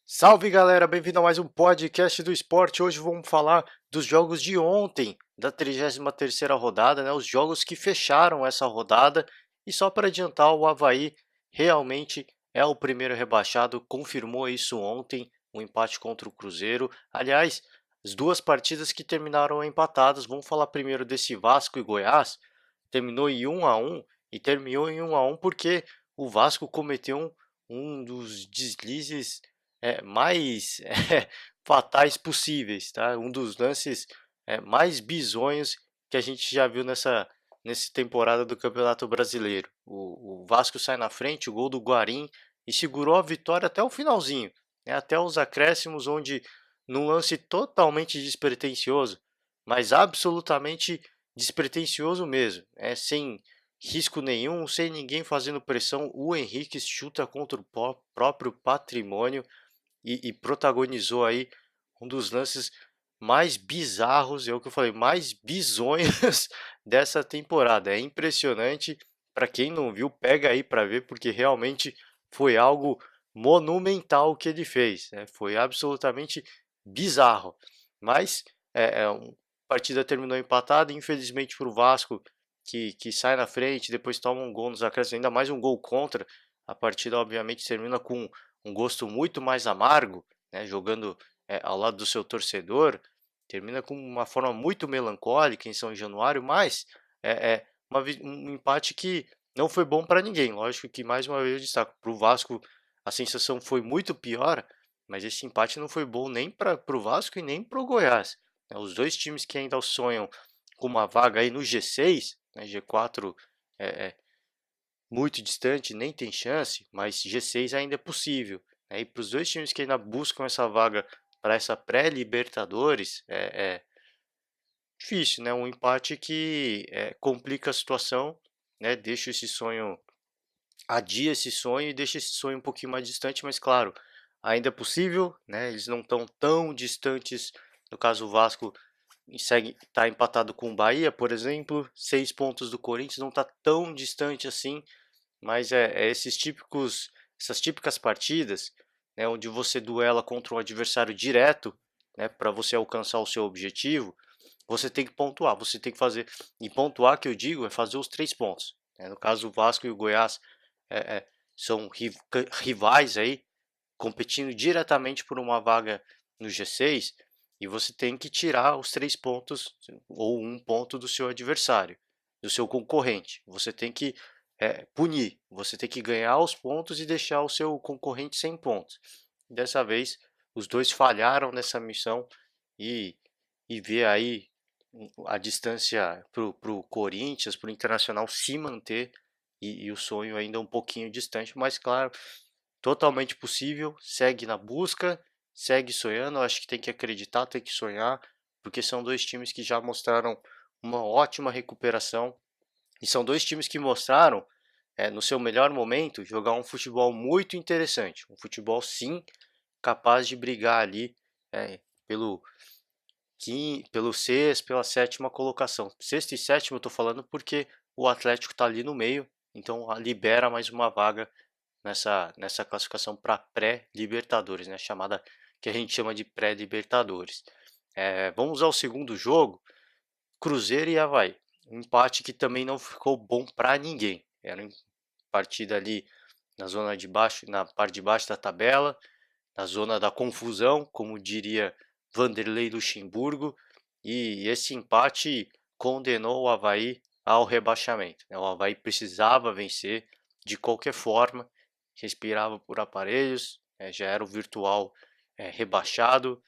Salve galera, bem-vindo a mais um podcast do esporte. Hoje vamos falar dos jogos de ontem, da 33ª rodada, né? Os jogos que fecharam essa rodada. E só para adiantar, o Avaí realmente é o primeiro rebaixado, confirmou isso ontem, um empate contra o Cruzeiro. Aliás, as duas partidas que terminaram empatadas. Vamos falar primeiro desse Vasco e Goiás. Terminou em 1-1 e terminou em 1-1 porque o Vasco cometeu um dos deslizes mais fatais possíveis, tá? Um dos lances mais bizonhos que a gente já viu nessa temporada do Campeonato Brasileiro. O Vasco sai na frente, o gol do Guarim, e segurou a vitória até o finalzinho, né? Até os acréscimos, onde num lance totalmente despretensioso, mas absolutamente despretensioso mesmo, sem risco nenhum, sem ninguém fazendo pressão, o Henrique chuta contra o próprio patrimônio e protagonizou aí um dos lances mais bizarros, é o que eu falei, mais bizonhos dessa temporada. É impressionante. Para quem não viu, pega aí para ver, porque realmente foi algo monumental o que ele fez, né? Foi absolutamente bizarro. Mas a partida terminou empatada, infelizmente para o Vasco, que sai na frente, depois toma um gol nos acréscimos, ainda mais um gol contra. A partida, obviamente, termina com um gosto muito mais amargo, né, jogando ao lado do seu torcedor, termina com uma forma muito melancólica em São Januário, mas um empate que não foi bom para ninguém. Lógico que, mais uma vez, eu destaco, para o Vasco a sensação foi muito pior, mas esse empate não foi bom nem para o Vasco e nem para o Goiás, né. Os dois times que ainda sonham com uma vaga aí no G6, né, G4 é, é, muito distante, nem tem chance, mas G6 ainda é possível, né? E para os dois times que ainda buscam essa vaga para essa pré-Libertadores, é difícil, né? Um empate que complica a situação, né? Deixa esse sonho, adia esse sonho e deixa esse sonho um pouquinho mais distante, mas claro, ainda é possível, né? Eles não estão tão distantes. No caso, o Vasco segue, está empatado com o Bahia, por exemplo, 6 pontos do Corinthians, não está tão distante assim, mas essas típicas partidas, né, onde você duela contra um adversário direto, né, para você alcançar o seu objetivo, você tem que pontuar, você tem que fazer. E pontuar, que eu digo, é fazer os 3 pontos, né? No caso, o Vasco e o Goiás é, é, são rivais aí, competindo diretamente por uma vaga no G6, e você tem que tirar os 3 pontos ou um ponto do seu adversário, do seu concorrente. Você tem que punir, você tem que ganhar os pontos e deixar o seu concorrente sem pontos. Dessa vez, os dois falharam nessa missão e, e ver aí a distância para o Corinthians, para o Internacional se manter e o sonho ainda um pouquinho distante, mas claro, totalmente possível, segue na busca, segue sonhando, acho que tem que acreditar, tem que sonhar, porque são dois times que já mostraram uma ótima recuperação e são dois times que mostraram, no seu melhor momento, jogar um futebol muito interessante, um futebol sim capaz de brigar ali pelo pelo sexto, pela sétima colocação. Sexto e sétimo eu estou falando porque o Atlético está ali no meio, então libera mais uma vaga nessa classificação para pré-Libertadores, né? Chamada que a gente chama de pré-Libertadores. Vamos ao segundo jogo, Cruzeiro e Avaí. Um empate que também não ficou bom para ninguém. Era uma partida ali na zona de baixo, na parte de baixo da tabela, na zona da confusão, como diria Vanderlei Luxemburgo, e esse empate condenou o Avaí ao rebaixamento, né? O Avaí precisava vencer de qualquer forma, respirava por aparelhos, já era o virtual rebaixado,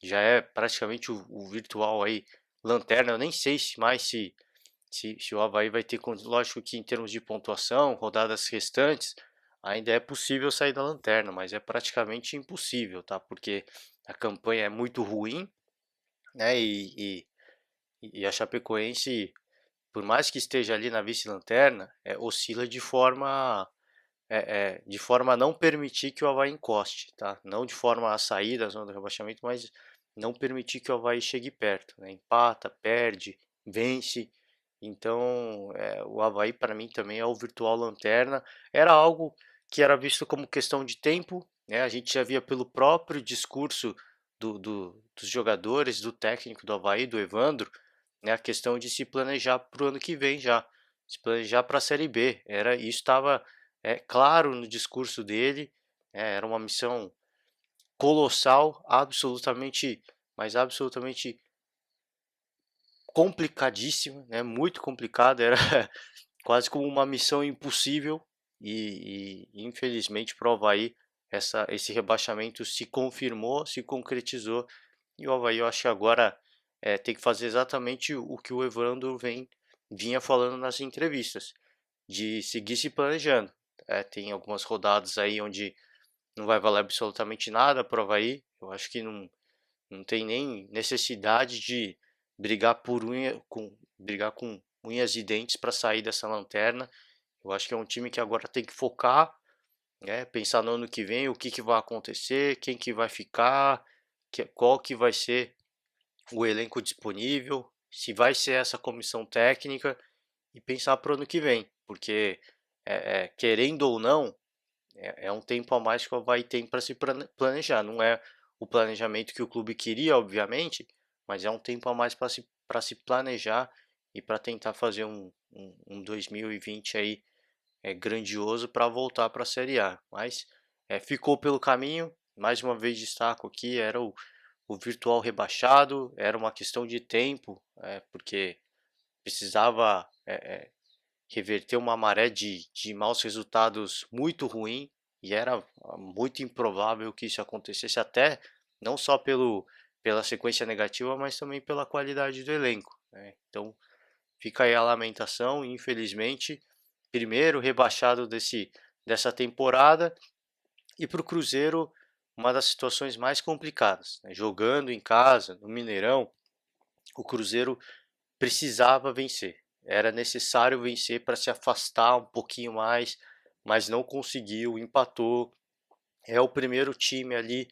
já é praticamente o virtual aí lanterna. Eu nem sei se mais se o Avaí vai ter, lógico que em termos de pontuação, rodadas restantes, ainda é possível sair da lanterna, mas é praticamente impossível, tá? Porque a campanha é muito ruim, né? E a Chapecoense, por mais que esteja ali na vice-lanterna, oscila de forma a não permitir que o Avaí encoste, tá? Não de forma a sair da zona do rebaixamento, mas não permitir que o Avaí chegue perto, né? Empata, perde, vence. Então, o Avaí para mim também é o virtual lanterna. Era algo que era visto como questão de tempo, né? A gente já via pelo próprio discurso dos jogadores, do técnico do Avaí, do Evandro, né? A questão de se planejar para o ano que vem já, se planejar para a Série B. Isso estava claro no discurso dele, era uma missão colossal, absolutamente, mas absolutamente complicadíssima, né? Muito complicada, era quase como uma missão impossível e infelizmente para o Avaí esse rebaixamento se confirmou, se concretizou e o Avaí eu acho que agora tem que fazer exatamente o que o Evandro vinha falando nas entrevistas, de seguir se planejando. Tem algumas rodadas aí onde não vai valer absolutamente nada para o Avaí, eu acho que não tem nem necessidade de brigar com unhas e dentes para sair dessa lanterna. Eu acho que é um time que agora tem que focar, né, pensar no ano que vem, o que vai acontecer, quem que vai ficar, qual que vai ser o elenco disponível, se vai ser essa comissão técnica e pensar para o ano que vem, porque querendo ou não, é um tempo a mais que o Avaí tem para se planejar. Não é o planejamento que o clube queria, obviamente, mas é um tempo a mais para se planejar e para tentar fazer um 2020 aí grandioso para voltar para a Série A. Mas ficou pelo caminho. Mais uma vez destaco aqui, era o virtual rebaixado, era uma questão de tempo, porque precisava reverter uma maré de maus resultados muito ruim e era muito improvável que isso acontecesse até não só pela sequência negativa, mas também pela qualidade do elenco, né? Então fica aí a lamentação, infelizmente, primeiro rebaixado dessa temporada e para o Cruzeiro uma das situações mais complicadas, né? Jogando em casa, no Mineirão, o Cruzeiro precisava vencer. Era necessário vencer para se afastar um pouquinho mais, mas não conseguiu, empatou. É o primeiro time ali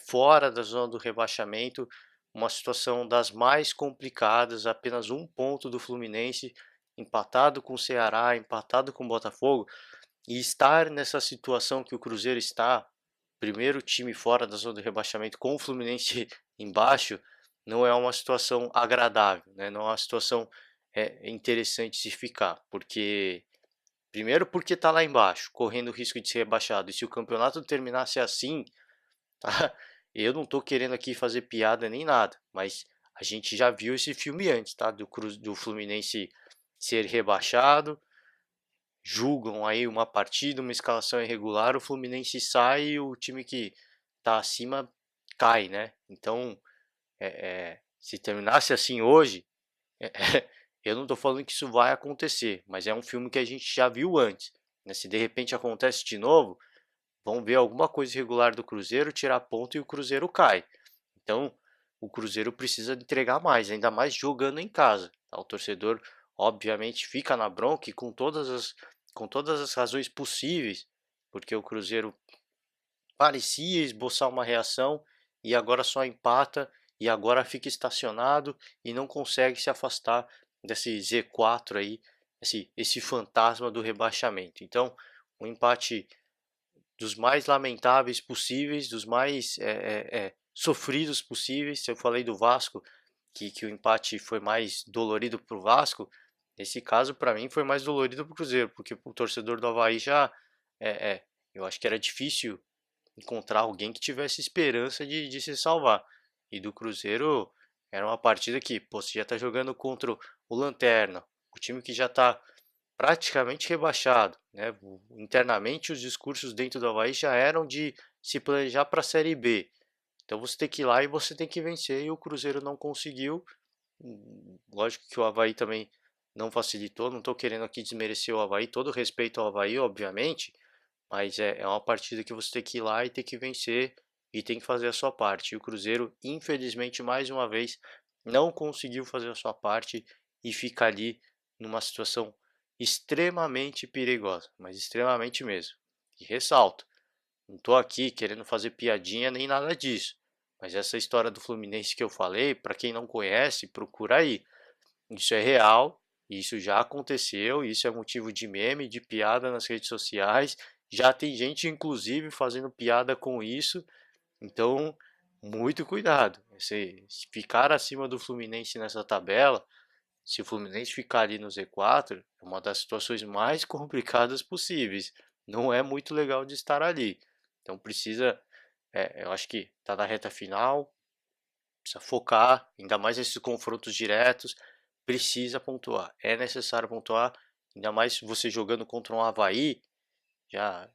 fora da zona do rebaixamento, uma situação das mais complicadas, apenas um ponto do Fluminense, empatado com o Ceará, empatado com o Botafogo, e estar nessa situação que o Cruzeiro está, primeiro time fora da zona do rebaixamento com o Fluminense embaixo, não é uma situação agradável, né? Não é uma situação interessante de se ficar, porque primeiro porque está lá embaixo, correndo o risco de ser rebaixado, e se o campeonato terminasse assim, tá? Eu não estou querendo aqui fazer piada nem nada, mas a gente já viu esse filme antes, tá? Do Fluminense ser rebaixado, julgam aí uma partida, uma escalação irregular, o Fluminense sai e o time que está acima cai, né? Então, se terminasse assim hoje, eu não estou falando que isso vai acontecer, mas é um filme que a gente já viu antes, né? Se de repente acontece de novo, vão ver alguma coisa irregular do Cruzeiro, tirar ponto e o Cruzeiro cai. Então, o Cruzeiro precisa entregar mais, ainda mais jogando em casa, tá? O torcedor, obviamente, fica na bronca e com todas as razões possíveis, porque o Cruzeiro parecia esboçar uma reação e agora só empata e agora fica estacionado e não consegue se afastar desse Z4 aí, esse fantasma do rebaixamento. Então, um empate dos mais lamentáveis possíveis, dos mais sofridos possíveis. Se eu falei do Vasco, que o empate foi mais dolorido para o Vasco, nesse caso, para mim, foi mais dolorido para o Cruzeiro, porque o torcedor do Avaí já. Eu acho que era difícil encontrar alguém que tivesse esperança de se salvar. E do Cruzeiro, era uma partida que, pô, você já está jogando contra o Lanterna, o time que já está praticamente rebaixado, né? Internamente os discursos dentro do Avaí já eram de se planejar para a Série B. Então você tem que ir lá e você tem que vencer e o Cruzeiro não conseguiu. Lógico que o Avaí também não facilitou, não estou querendo aqui desmerecer o Avaí, todo respeito ao Avaí, obviamente, mas é uma partida que você tem que ir lá e tem que vencer e tem que fazer a sua parte. E o Cruzeiro, infelizmente, mais uma vez, não conseguiu fazer a sua parte e fica ali numa situação extremamente perigosa, mas extremamente mesmo. E ressalto, não estou aqui querendo fazer piadinha nem nada disso, mas essa história do Fluminense que eu falei, para quem não conhece, procura aí. Isso é real, isso já aconteceu, isso é motivo de meme, de piada nas redes sociais Já tem gente, inclusive, fazendo piada com isso, então muito cuidado. Se ficar acima do Fluminense nessa tabela, se o Fluminense ficar ali no Z4, é uma das situações mais complicadas possíveis. Não é muito legal de estar ali. Então precisa, eu acho que está na reta final, precisa focar, ainda mais nesses confrontos diretos, precisa pontuar. É necessário pontuar, ainda mais você jogando contra um Avaí, já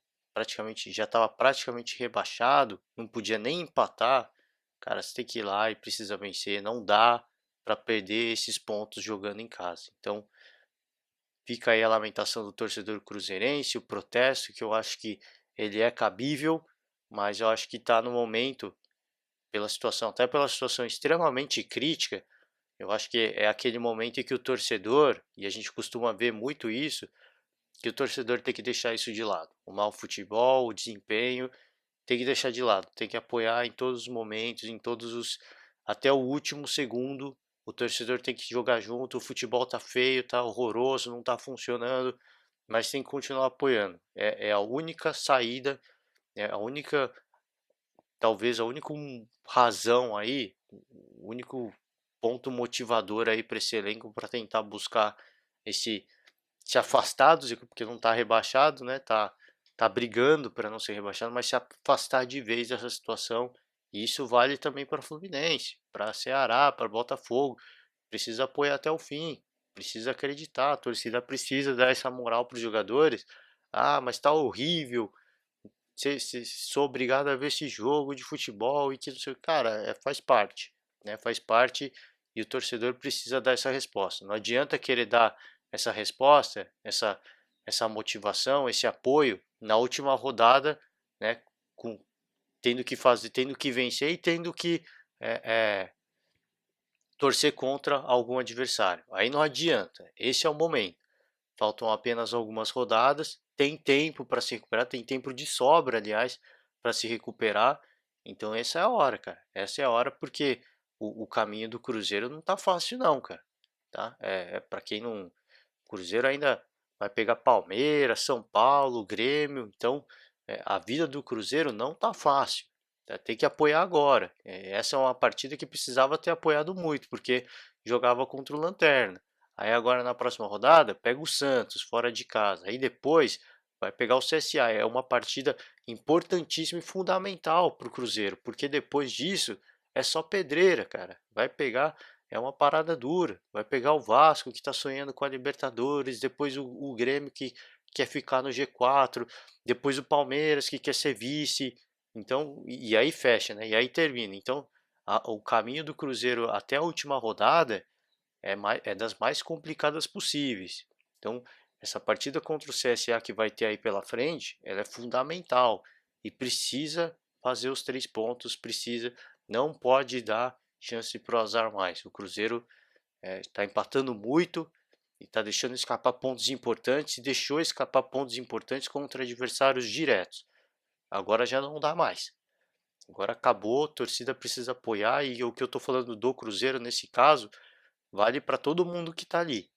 estava praticamente rebaixado, não podia nem empatar. Cara, você tem que ir lá e precisa vencer, não dá para perder esses pontos jogando em casa. Então, fica aí a lamentação do torcedor cruzeirense, o protesto, que eu acho que ele é cabível, mas eu acho que está no momento, pela situação, até pela situação extremamente crítica, eu acho que é aquele momento em que o torcedor, e a gente costuma ver muito isso, que o torcedor tem que deixar isso de lado. O mau futebol, o desempenho, tem que deixar de lado, tem que apoiar em todos os momentos, em todos os até o último segundo. O torcedor tem que jogar junto. O futebol tá feio, tá horroroso, não tá funcionando, mas tem que continuar apoiando. É a única saída, é a única, talvez a única razão aí, o único ponto motivador aí para esse elenco para tentar buscar esse se afastar do Zico, porque não está rebaixado, né? Tá brigando para não ser rebaixado, mas se afastar de vez dessa situação. E isso vale também para Fluminense, para Ceará, para Botafogo. Precisa apoiar até o fim, precisa acreditar, a torcida precisa dar essa moral para os jogadores. Ah, mas tá horrível. Sou obrigado a ver esse jogo de futebol e que não sei, cara, faz parte, né? Faz parte e o torcedor precisa dar essa resposta. Não adianta querer dar essa resposta, essa motivação, esse apoio na última rodada, né? Com, tendo que fazer, tendo que vencer e tendo que é, é, torcer contra algum adversário. Aí não adianta. Esse é o momento. Faltam apenas algumas rodadas. Tem tempo para se recuperar, tem tempo de sobra, aliás, para se recuperar. Então essa é a hora, cara. Essa é a hora porque o caminho do Cruzeiro não tá fácil não, cara. Tá? Para quem não, o Cruzeiro ainda vai pegar Palmeiras, São Paulo, Grêmio. Então a vida do Cruzeiro não tá fácil. Tá? Tem que apoiar agora. Essa é uma partida que precisava ter apoiado muito, porque jogava contra o Lanterna. Aí agora na próxima rodada pega o Santos fora de casa. Aí depois vai pegar o CSA. É uma partida importantíssima e fundamental para o Cruzeiro, porque depois disso é só pedreira, cara. Vai pegar, é uma parada dura. Vai pegar o Vasco que está sonhando com a Libertadores, depois o Grêmio que quer ficar no G4, depois o Palmeiras que quer ser vice. Então, e aí fecha, né? E aí termina. Então, o caminho do Cruzeiro até a última rodada é das mais complicadas possíveis. Então, essa partida contra o CSA que vai ter aí pela frente, ela é fundamental e precisa fazer os 3 pontos, precisa, não pode dar chance para o azar mais. O Cruzeiro está empatando muito e está deixando escapar pontos importantes e deixou escapar pontos importantes contra adversários diretos. Agora já não dá mais. Agora acabou, a torcida precisa apoiar e o que eu estou falando do Cruzeiro nesse caso vale para todo mundo que está ali.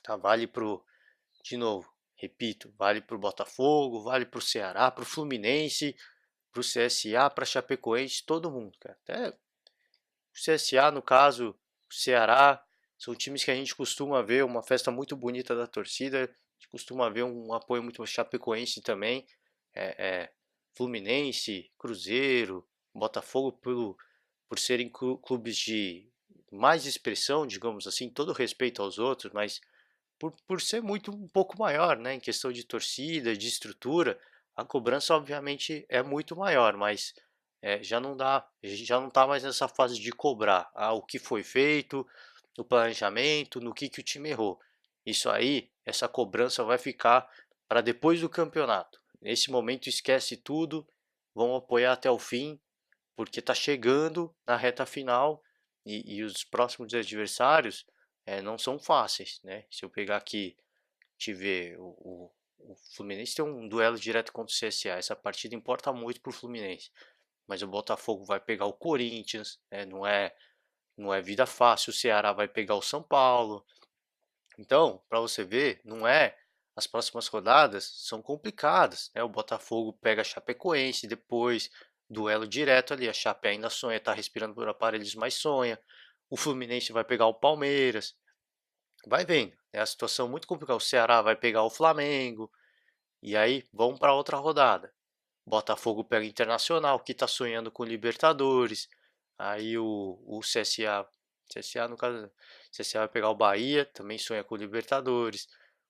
Tá? Vale pro, de novo, repito, vale para o Botafogo, vale para o Ceará, para o Fluminense, para o CSA, para Chapecoense, todo mundo, cara. Até o CSA, no caso, o Ceará, são times que a gente costuma ver uma festa muito bonita da torcida, a gente costuma ver um apoio muito Chapecoense também, é, é, Fluminense, Cruzeiro, Botafogo por serem clubes de mais expressão, digamos assim, todo respeito aos outros, mas por ser muito um pouco maior, né, em questão de torcida, de estrutura, a cobrança obviamente é muito maior, mas já não dá, a gente já não está mais nessa fase de cobrar o que foi feito, no planejamento, no que o time errou. Isso aí, essa cobrança vai ficar para depois do campeonato. Nesse momento esquece tudo, vão apoiar até o fim, porque está chegando na reta final e os próximos adversários não são fáceis, né? Se eu pegar aqui, te ver, o Fluminense tem um duelo direto contra o CSA, essa partida importa muito para o Fluminense, mas o Botafogo vai pegar o Corinthians, né? Não é vida fácil, o Ceará vai pegar o São Paulo, então, para você ver, não é as próximas rodadas são complicadas, né? O Botafogo pega a Chapecoense, depois duelo direto ali, a Chape ainda sonha, está respirando por aparelhos, mas sonha. O Fluminense vai pegar o Palmeiras, vai vendo, é a situação muito complicada. O Ceará vai pegar o Flamengo, e aí vamos para outra rodada. Botafogo pega o Internacional, que está sonhando com Libertadores. Aí o CSA no caso, CSA vai pegar o Bahia, também sonha com Libertadores.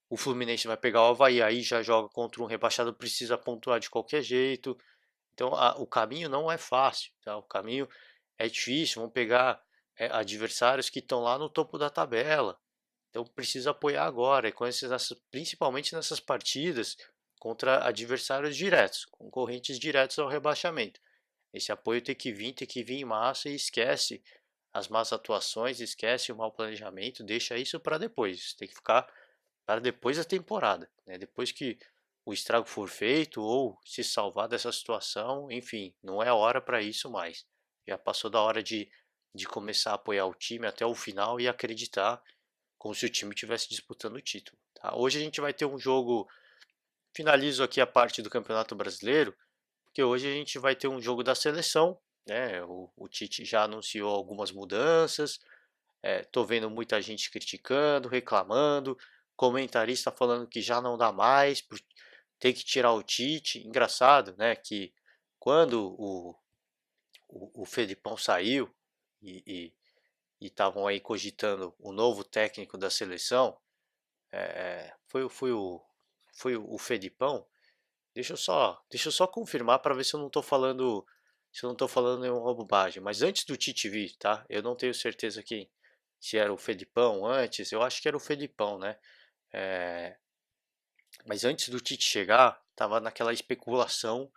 O Fluminense vai pegar o Avaí, aí já joga contra um rebaixado, precisa pontuar de qualquer jeito. Então o caminho não é fácil, tá? O caminho é difícil. Vão pegar adversários que estão lá no topo da tabela. Então precisa apoiar agora, e principalmente nessas partidas contra adversários diretos, concorrentes diretos ao rebaixamento. Esse apoio tem que vir em massa, e esquece as más atuações, esquece o mau planejamento, deixa isso para depois. Tem que ficar para depois da temporada, né? Depois que o estrago for feito ou se salvar dessa situação, enfim, não é hora para isso mais. Já passou da hora de começar a apoiar o time até o final e acreditar como se o time estivesse disputando o título. Tá? Hoje a gente vai ter um jogo. Finalizo aqui a parte do Campeonato Brasileiro, porque hoje a gente vai ter um jogo da seleção, né? O Tite já anunciou algumas mudanças. Tô vendo muita gente criticando, reclamando, comentarista falando que já não dá mais, tem que tirar o Tite. Engraçado, né? Que quando o Felipão saiu e estavam aí cogitando o novo técnico da seleção, foi o Felipão. Deixa eu só confirmar para ver se eu não estou falando, se eu não tô falando nenhuma bobagem. Mas antes do Tite vir, tá? Eu não tenho certeza que se era o Felipão antes. Eu acho que era o Felipão, né? É, mas antes do Tite chegar, tava naquela especulação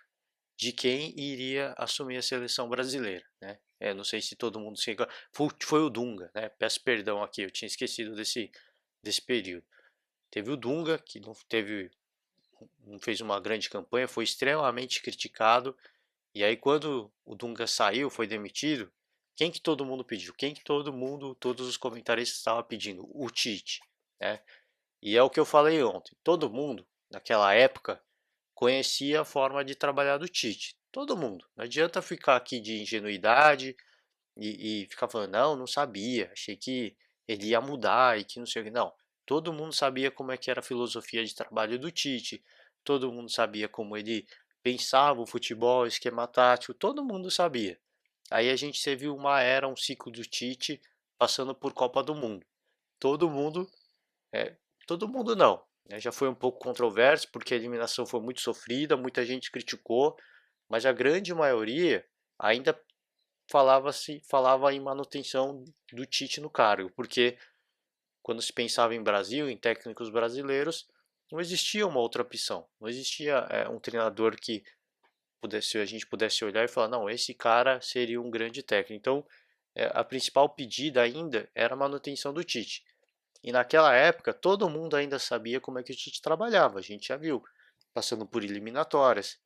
de quem iria assumir a seleção brasileira, né? Não sei se todo mundo se foi o Dunga, né? Peço perdão aqui, eu tinha esquecido desse período. Teve o Dunga, que não fez uma grande campanha, foi extremamente criticado. E aí quando o Dunga saiu, foi demitido, quem que todo mundo pediu? Quem que todo mundo, todos os comentaristas estavam pedindo? O Tite, né? E é o que eu falei ontem. Todo mundo, naquela época, conhecia a forma de trabalhar do Tite. Todo mundo. Não adianta ficar aqui de ingenuidade e ficar falando, não, não sabia, achei que ele ia mudar e que não sei o que. Não, todo mundo sabia como é que era a filosofia de trabalho do Tite, todo mundo sabia como ele pensava o futebol, o esquema tático, todo mundo sabia. Aí a gente viu uma era, um ciclo do Tite passando por Copa do Mundo. Todo mundo, é, todo mundo não, né? Já foi um pouco controverso porque a eliminação foi muito sofrida, muita gente criticou, mas a grande maioria ainda falava em manutenção do Tite no cargo, porque quando se pensava em Brasil, em técnicos brasileiros, não existia uma outra opção, não existia um treinador que a gente pudesse olhar e falar, não, esse cara seria um grande técnico. Então, a principal pedida ainda era a manutenção do Tite. E naquela época, todo mundo ainda sabia como é que o Tite trabalhava, a gente já viu, passando por eliminatórias,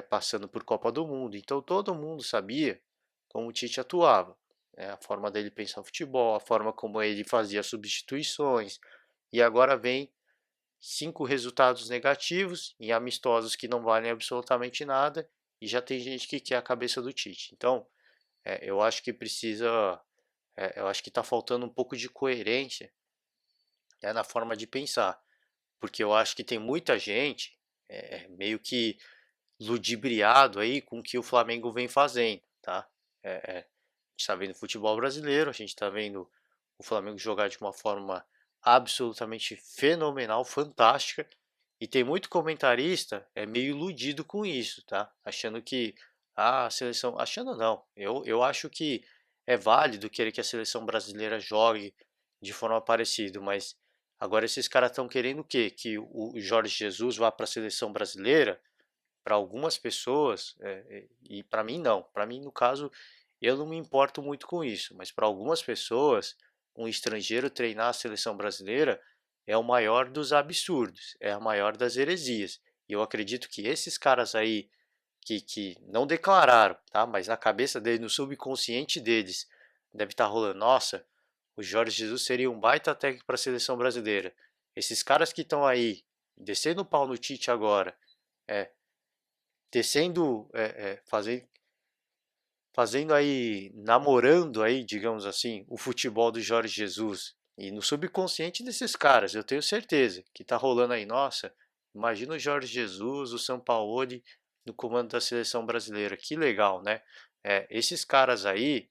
passando por Copa do Mundo. Então, todo mundo sabia como o Tite atuava, né? A forma dele pensar futebol, a forma como ele fazia substituições. E agora vem 5 resultados negativos em amistosos que não valem absolutamente nada, e já tem gente que quer a cabeça do Tite. Então, eu acho que eu acho que está faltando um pouco de coerência, né, na forma de pensar, porque eu acho que tem muita gente meio que ludibriado aí com o que o Flamengo vem fazendo, tá? A gente está vendo futebol brasileiro, a gente está vendo o Flamengo jogar de uma forma absolutamente fenomenal, fantástica, e tem muito comentarista meio iludido com isso, tá? Achando que a seleção, achando não, eu acho que é válido querer que a seleção brasileira jogue de forma parecida, mas agora esses caras estão querendo o quê? Que o Jorge Jesus vá para a seleção brasileira? Para algumas pessoas, e para mim não. Para mim, no caso, eu não me importo muito com isso, mas para algumas pessoas, um estrangeiro treinar a seleção brasileira é o maior dos absurdos, é a maior das heresias. E eu acredito que esses caras aí que não declararam, tá? Mas na cabeça deles, no subconsciente deles, deve estar rolando, nossa, o Jorge Jesus seria um baita técnico para a seleção brasileira. Esses caras que estão aí descendo o pau no Tite agora, é, descendo, fazendo aí, namorando aí, digamos assim, o futebol do Jorge Jesus e no subconsciente desses caras, eu tenho certeza que tá rolando aí, nossa, imagina o Jorge Jesus, o Sampaoli no comando da seleção brasileira, que legal, né? Esses caras aí,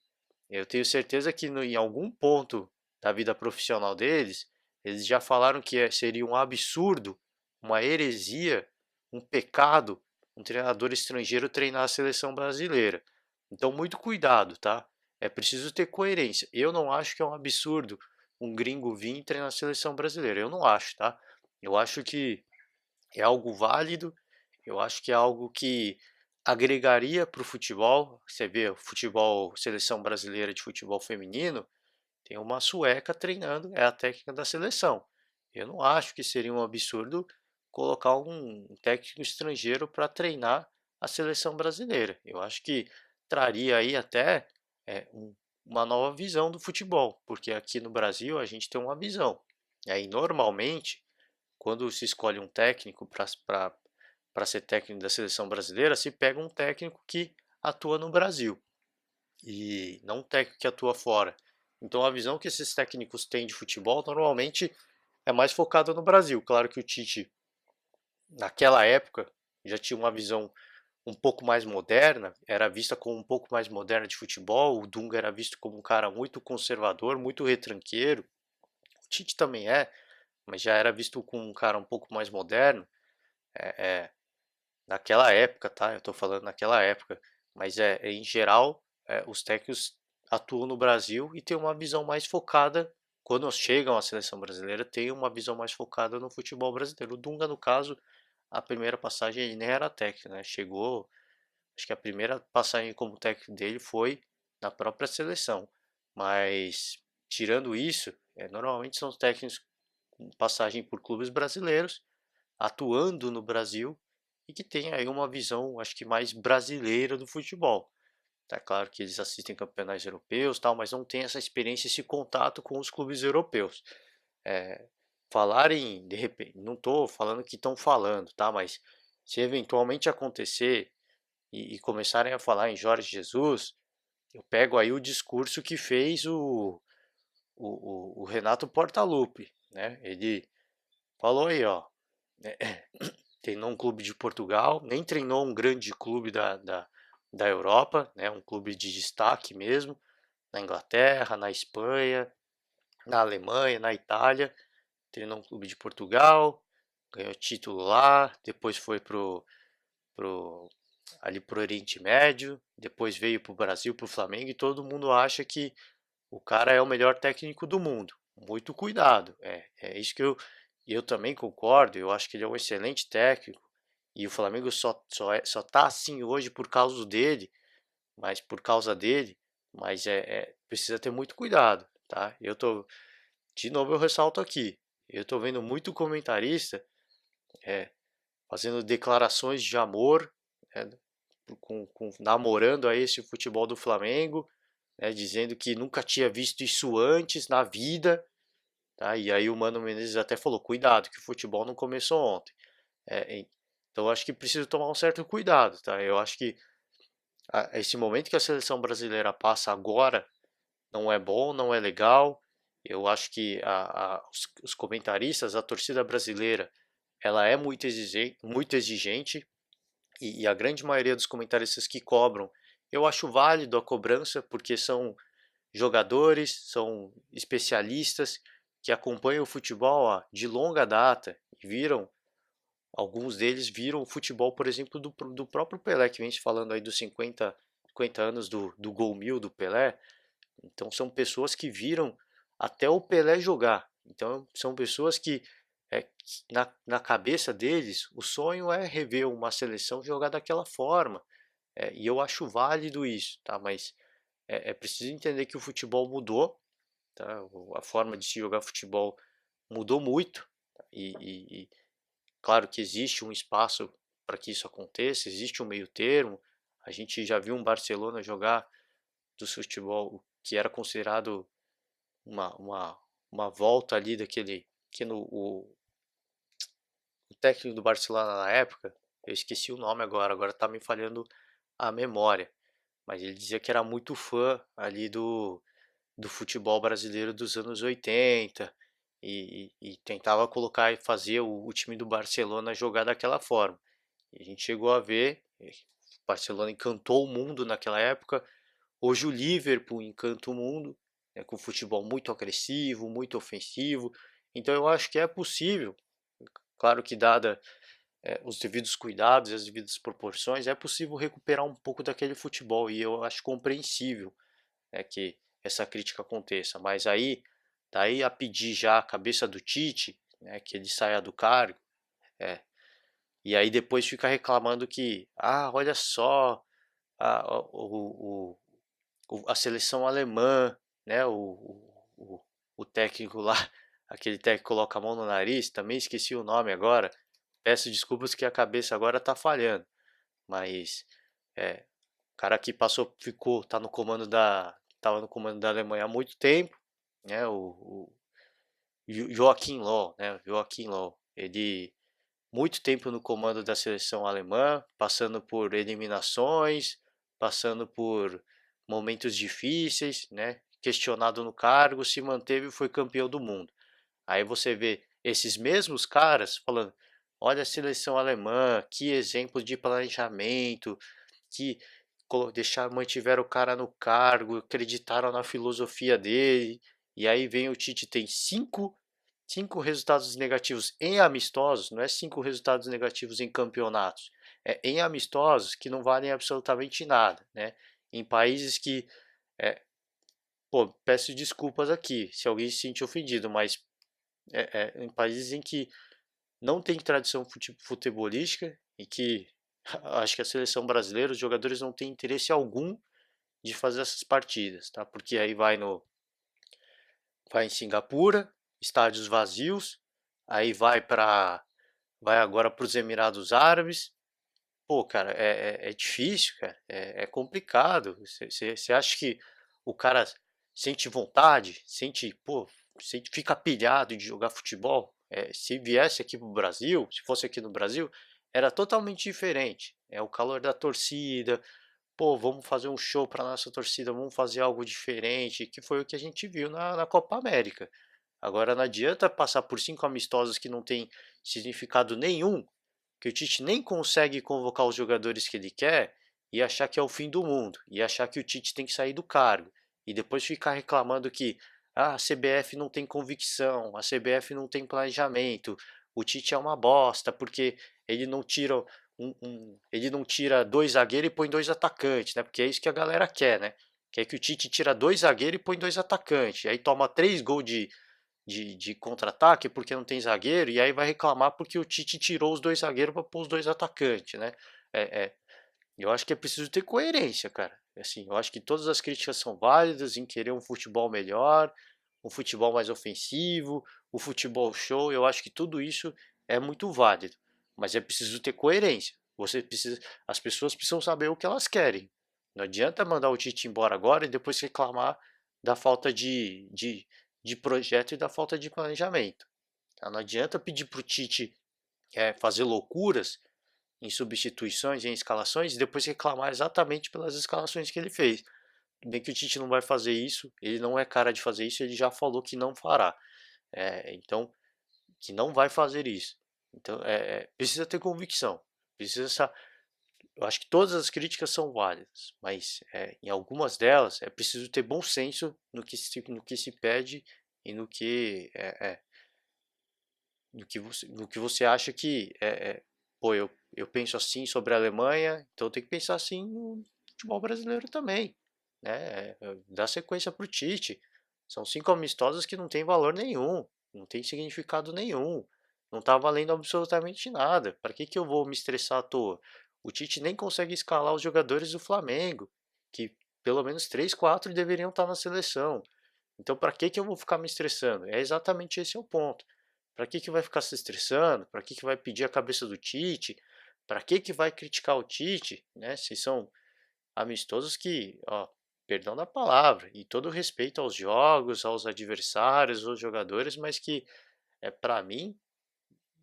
eu tenho certeza que em algum ponto da vida profissional deles, eles já falaram que seria um absurdo, uma heresia, um pecado, um treinador estrangeiro treinar a seleção brasileira. Então, muito cuidado, tá? É preciso ter coerência. Eu não acho que é um absurdo um gringo vir treinar a seleção brasileira. Eu não acho, tá? Eu acho que é algo válido, eu acho que é algo que agregaria para o futebol. Você vê, o futebol, seleção brasileira de futebol feminino, tem uma sueca treinando, é a técnica da seleção. Eu não acho que seria um absurdo colocar um técnico estrangeiro para treinar a seleção brasileira. Eu acho que traria aí até uma nova visão do futebol, porque aqui no Brasil a gente tem uma visão. E aí, normalmente, quando se escolhe um técnico para ser técnico da seleção brasileira, se pega um técnico que atua no Brasil e não um técnico que atua fora. Então a visão que esses técnicos têm de futebol normalmente é mais focada no Brasil. Claro que o Tite, naquela época, já tinha uma visão um pouco mais moderna, era vista como um pouco mais moderna de futebol. O Dunga era visto como um cara muito conservador, muito retranqueiro. O Tite também mas já era visto como um cara um pouco mais moderno. É, é, naquela época, tá? Eu tô falando naquela época, mas em geral, os técnicos atuam no Brasil e têm uma visão mais focada, quando chegam à seleção brasileira, tem uma visão mais focada no futebol brasileiro. O Dunga, no caso, a primeira passagem ele nem era técnico, né? Chegou, acho que a primeira passagem como técnico dele foi na própria seleção. Mas tirando isso, normalmente são técnicos com passagem por clubes brasileiros, atuando no Brasil e que tem aí uma visão, acho que mais brasileira do futebol. Tá claro que eles assistem campeonatos europeus, tal, mas não tem essa experiência, esse contato com os clubes europeus. É, falarem, de repente, não estou falando que estão falando, tá? Mas se eventualmente acontecer e começarem a falar em Jorge Jesus, eu pego aí o discurso que fez o Renato Portaluppi, né? Ele falou aí, ó, treinou um clube de Portugal, nem treinou um grande clube da Europa, né, um clube de destaque mesmo, na Inglaterra, na Espanha, na Alemanha, na Itália, treinou um clube de Portugal, ganhou título lá, depois foi pro, ali pro Oriente Médio, depois veio pro Brasil, pro Flamengo, e todo mundo acha que o cara é o melhor técnico do mundo. Muito cuidado, é isso que eu também concordo, eu acho que ele é um excelente técnico, e o Flamengo só tá assim hoje por causa dele, mas por causa dele, mas precisa ter muito cuidado, tá? De novo eu ressalto aqui, eu tô vendo muito comentarista é, fazendo declarações de amor, né, namorando a esse futebol do Flamengo, né, dizendo que nunca tinha visto isso antes na vida, tá? E aí o Mano Menezes até falou, cuidado, que o futebol não começou ontem. Então eu acho que precisa tomar um certo cuidado, tá? Eu acho que esse momento que a seleção brasileira passa agora não é bom, não é legal. Eu acho que os comentaristas, a torcida brasileira, ela é muito exigente e a grande maioria dos comentaristas que cobram, eu acho válido a cobrança porque são jogadores, são especialistas que acompanham o futebol de longa data e viram. Alguns deles viram o futebol, por exemplo, do próprio Pelé, que vem se falando aí dos 50 anos do Gol Mil do Pelé. Então são pessoas que viram até o Pelé jogar. Então são pessoas que na cabeça deles o sonho é rever uma seleção jogar daquela forma. E eu acho válido isso, tá? Mas é preciso entender que o futebol mudou, tá? A forma de se jogar futebol mudou muito, tá? E claro que existe um espaço para que isso aconteça, existe um meio termo. A gente já viu um Barcelona jogar do futebol que era considerado uma, uma, uma volta ali daquele que no, o técnico do Barcelona na época, eu esqueci o nome agora tá me falhando a memória, mas ele dizia que era muito fã ali do futebol brasileiro dos anos 80 e tentava colocar e fazer o time do Barcelona jogar daquela forma. E a gente chegou a ver, o Barcelona encantou o mundo naquela época, hoje o Liverpool encanta o mundo, né, com futebol muito agressivo, muito ofensivo. Então eu acho que é possível, claro que dada os devidos cuidados e as devidas proporções, é possível recuperar um pouco daquele futebol e eu acho compreensível, né, que essa crítica aconteça. Mas aí, daí a pedir já a cabeça do Tite, né, que ele saia do cargo, é, e aí depois fica reclamando que, olha só, a seleção alemã, né, o técnico lá, aquele técnico que coloca a mão no nariz, também esqueci o nome agora. Peço desculpas que a cabeça agora tá falhando, mas é, o cara que passou, ficou, tava no comando da Alemanha há muito tempo, né? O Joachim Löw, né? Joachim Löw, ele muito tempo no comando da seleção alemã, passando por eliminações, passando por momentos difíceis, né? Questionado no cargo, se manteve e foi campeão do mundo. Aí você vê esses mesmos caras falando: olha a seleção alemã, que exemplo de planejamento, que mantiveram o cara no cargo, acreditaram na filosofia dele. E aí vem o Tite, tem cinco resultados negativos em amistosos, não é cinco resultados negativos em campeonatos, é em amistosos que não valem absolutamente nada, né? Em países que, é, pô, peço desculpas aqui se alguém se sente ofendido, mas em países em que não tem tradição futebolística e que acho que a seleção brasileira, os jogadores não têm interesse algum de fazer essas partidas, tá? Porque aí vai em Singapura, estádios vazios, aí vai agora para os Emirados Árabes. Pô, cara, é difícil, cara, é complicado. Você acha que o cara sente vontade, fica pilhado de jogar futebol? Se viesse aqui pro Brasil, se fosse aqui no Brasil, era totalmente diferente. É o calor da torcida, pô, vamos fazer um show para nossa torcida, vamos fazer algo diferente, que foi o que a gente viu na Copa América. Agora não adianta passar por 5 amistosos que não tem significado nenhum, que o Tite nem consegue convocar os jogadores que ele quer e achar que é o fim do mundo, e achar que o Tite tem que sair do cargo, e depois ficar reclamando que a CBF não tem convicção, a CBF não tem planejamento, o Tite é uma bosta porque ele não tira ele não tira dois zagueiros e põe dois atacantes, né? Porque é isso que a galera quer, né? Quer que o Tite tira dois zagueiros e põe dois atacantes, aí toma 3 gols de contra-ataque porque não tem zagueiro, e aí vai reclamar porque o Tite tirou os dois zagueiros para pôr os dois atacantes, né? É, é, eu acho que é preciso ter coerência, cara. Assim, eu acho que todas as críticas são válidas em querer um futebol melhor, um futebol mais ofensivo, o futebol show. Eu acho que tudo isso é muito válido, mas é preciso ter coerência. As pessoas precisam saber o que elas querem. Não adianta mandar o Tite embora agora e depois reclamar da falta de projeto e da falta de planejamento. Tá? Não adianta pedir para o Tite fazer loucuras em substituições, em escalações, e depois reclamar exatamente pelas escalações que ele fez. Bem que o Tite não vai fazer isso, ele não é cara de fazer isso, ele já falou que não fará. Então, que não vai fazer isso. Então, precisa ter convicção. Precisa. Eu acho que todas as críticas são válidas, mas em algumas delas é preciso ter bom senso no que se pede e no que você acha que pô, eu penso assim sobre a Alemanha, então eu tenho que pensar assim no futebol brasileiro também, né? Dá sequência para o Tite. São 5 amistosos que não tem valor nenhum, não tem significado nenhum, não tá valendo absolutamente nada. Para que eu vou me estressar à toa? O Tite nem consegue escalar os jogadores do Flamengo, que pelo menos 3, 4 deveriam estar na seleção. Então, para que eu vou ficar me estressando? É exatamente esse é o ponto. Para que vai ficar se estressando? Para que vai pedir a cabeça do Tite? Para que vai criticar o Tite? Né? Se são amistosos que, ó, perdão da palavra, e todo respeito aos jogos, aos adversários, aos jogadores, mas que, para mim,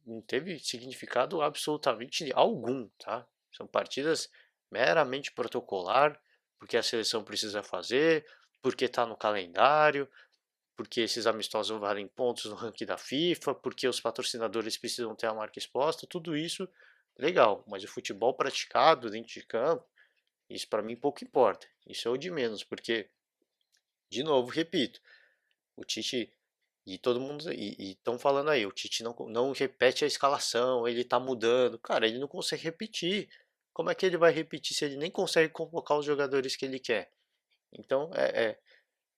não teve significado absolutamente algum, tá? São partidas meramente protocolar, porque a seleção precisa fazer, porque está no calendário, porque esses amistosos valem pontos no ranking da FIFA, porque os patrocinadores precisam ter a marca exposta, tudo isso legal, mas o futebol praticado dentro de campo, isso para mim pouco importa. Isso é o de menos, porque, de novo, repito, o Tite e todo mundo e estão falando aí, o Tite não repete a escalação, ele tá mudando. Cara, ele não consegue repetir. Como é que ele vai repetir se ele nem consegue convocar os jogadores que ele quer? Então,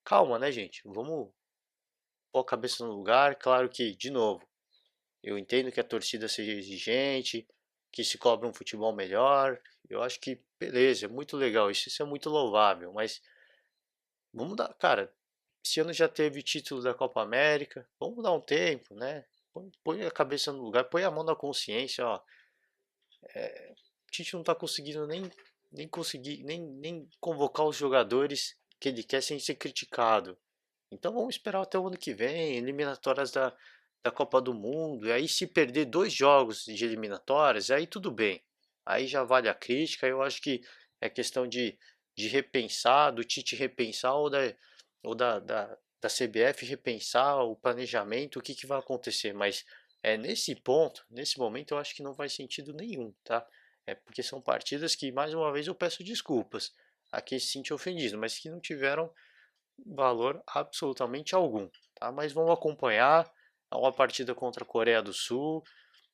calma, né, gente? Vamos pôr a cabeça no lugar. Claro que, de novo, eu entendo que a torcida seja exigente, que se cobra um futebol melhor. Eu acho que, beleza, é muito legal, isso é muito louvável, mas vamos dar, cara, esse ano já teve título da Copa América, vamos dar um tempo, né? Põe a cabeça no lugar, põe a mão na consciência, ó. O Tite não tá conseguindo nem convocar os jogadores que ele quer sem ser criticado. Então vamos esperar até o ano que vem, eliminatórias da Copa do Mundo, e aí se perder 2 jogos de eliminatórias, aí tudo bem. Aí já vale a crítica, eu acho que é questão de repensar, do Tite repensar ou da CBF repensar o planejamento, o que, que vai acontecer, mas nesse ponto, nesse momento eu acho que não faz sentido nenhum, tá? É porque são partidas que, mais uma vez, eu peço desculpas a quem se sente ofendido, mas que não tiveram valor absolutamente algum, tá? Mas vamos acompanhar. É uma partida contra a Coreia do Sul.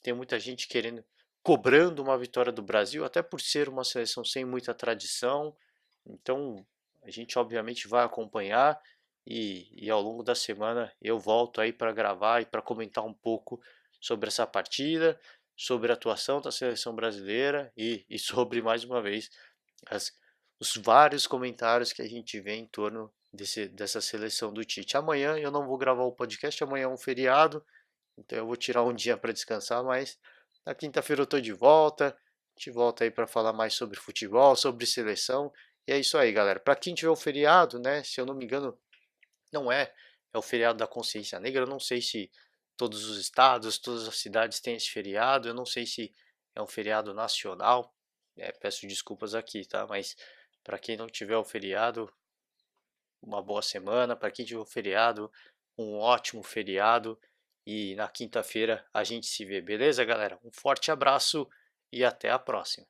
Tem muita gente querendo, cobrando uma vitória do Brasil, até por ser uma seleção sem muita tradição. Então, a gente obviamente vai acompanhar e ao longo da semana eu volto aí para gravar e para comentar um pouco sobre essa partida, sobre a atuação da seleção brasileira e sobre, mais uma vez, as, os vários comentários que a gente vê em torno dessa seleção do Tite. Amanhã eu não vou gravar o podcast, amanhã é um feriado, então eu vou tirar um dia para descansar, mas na quinta-feira eu estou de volta. A gente volta aí para falar mais sobre futebol, sobre seleção. E é isso aí, galera. Para quem tiver o feriado, né? Se eu não me engano, não é o feriado da Consciência Negra. Eu não sei se todos os estados, todas as cidades têm esse feriado. Eu não sei se é um feriado nacional. Peço desculpas aqui, tá? Mas para quem não tiver o feriado, uma boa semana. Para quem tiver o feriado, um ótimo feriado. E na quinta-feira a gente se vê, beleza, galera? Um forte abraço e até a próxima.